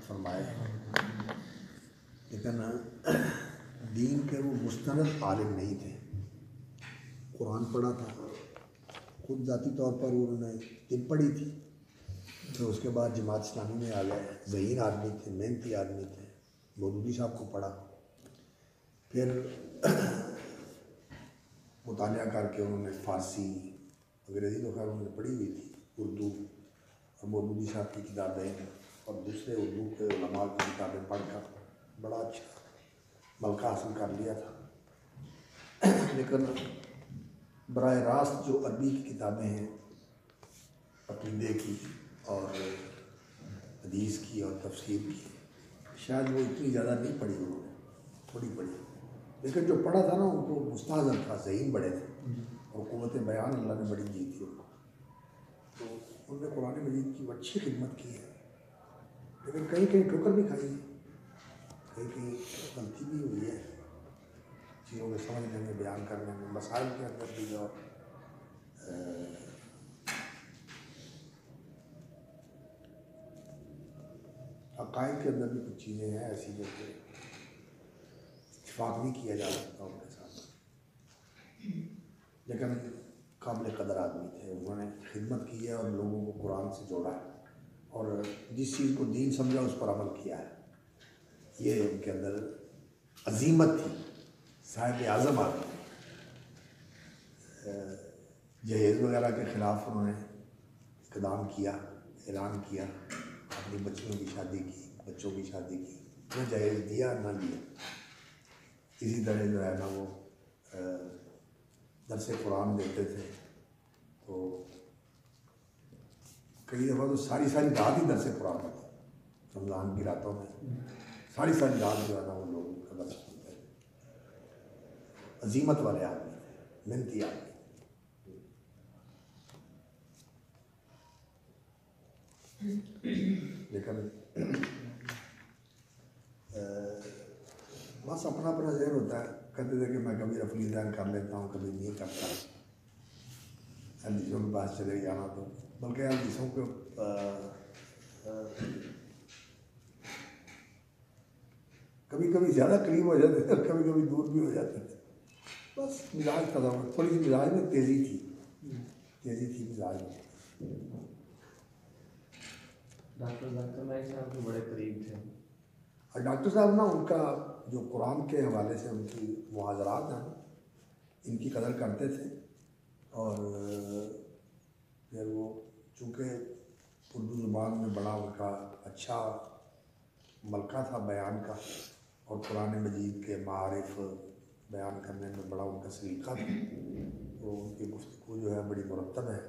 रहमत फरमाए। लेकिन दीन के वो मुस्तनद आलिम नहीं थे। कुरान पढ़ा था, खुद ज़ाती तौर पर उन्होंने तिब पढ़ी थी, तो उसके बाद जमात इस्लामी में आ गए। ज़हीन आदमी थे, मेहनती आदमी थे। मौदूदी साहब को पढ़ा, फिर मुतालिया करके उन्होंने फ़ारसी, अंग्रेज़ी तो खैर उन्होंने पढ़ी हुई थी, उर्दू और मौदूदी साहब की किताबें और दूसरे उर्दू के उलमा की किताबें पढ़कर बड़ा अच्छा मलका हासिल कर लिया था। लेकिन बराह रास्त जो अरबी की किताबें हैं, अक़ीदे की और हदीस की और तफसीर की, शायद वो इतनी ज़्यादा नहीं पढ़ी उन्होंने, थोड़ी पढ़ी। लेकिन जो पढ़ा था ना उनको मुस्ताज़र था, ज़हीन बड़े थे और क़ुव्वत बयान अल्लाह ने बड़ी दी थी उनको। तो उन्होंने कुरान मजीद की अच्छी खिदमत की है, लेकिन कहीं कहीं ठोकर भी खाई है, कहीं कहीं गलती भी हुई है चीज़ों को समझने में, बयान करने में, मसाइल के अंदर भी और अक़ाइद के अंदर भी कुछ चीज़ें हैं ऐसी जैसे इत्तेफाक नहीं किया जा सकता उनके साथ। लेकिन काबिल कदर आदमी थे, उन्होंने खिदमत की है और लोगों को कुरान से जोड़ा है और जिस चीज़ को दीन समझा उस पर अमल किया है। ये उनके अंदर अजीमत थी। साहिब आज़म आदमी, जहेज़ वगैरह के ख़िलाफ़ उन्होंने इक़दाम किया, ऐलान किया, अपनी बच्चियों की शादी की, बच्चों की शादी की, न जहेज़ दिया न लिया। इसी तरह जो है ना वो दर्स कुरान देते थे, तो कई दफ़ा तो सारी सारी रात ही दर्स कुरान होता, रमज़ान की रातों में सारी सारी रात जो है ना वो लोग उनका दर्स सुनते थे। अजीमत वाले आदमी थे, मेहनती आदमी। लेकिन बस अपना अपना ज़हन होता है। कहते थे कि मैं कभी रफ़ली ज़हन कर लेता हूँ, कभी नहीं करता, हदीसों के पास चले जाना। तो बल्कि हदीसों के कभी कभी ज़्यादा करीब हो जाते थे और कभी कभी दूर भी हो जाते थे। बस मिजाज था, थोड़ी सी मिजाज में तेज़ी थी मिजाज में। डॉक्टर जाकिर नाइक साहब के बड़े करीब थे और डॉक्टर साहब ना उनका जो कुरान के हवाले से उनकी मुहाज़रात हैं ना, इनकी कदर करते थे। और फिर वो चूँकि उर्दू ज़ुबान में बड़ा उनका अच्छा मलका था बयान का और कुरान मजीद के मारिफ बयान करने में बड़ा उनका सलीका था, तो उनकी गुफ्तगू जो है बड़ी मुरत्तब है।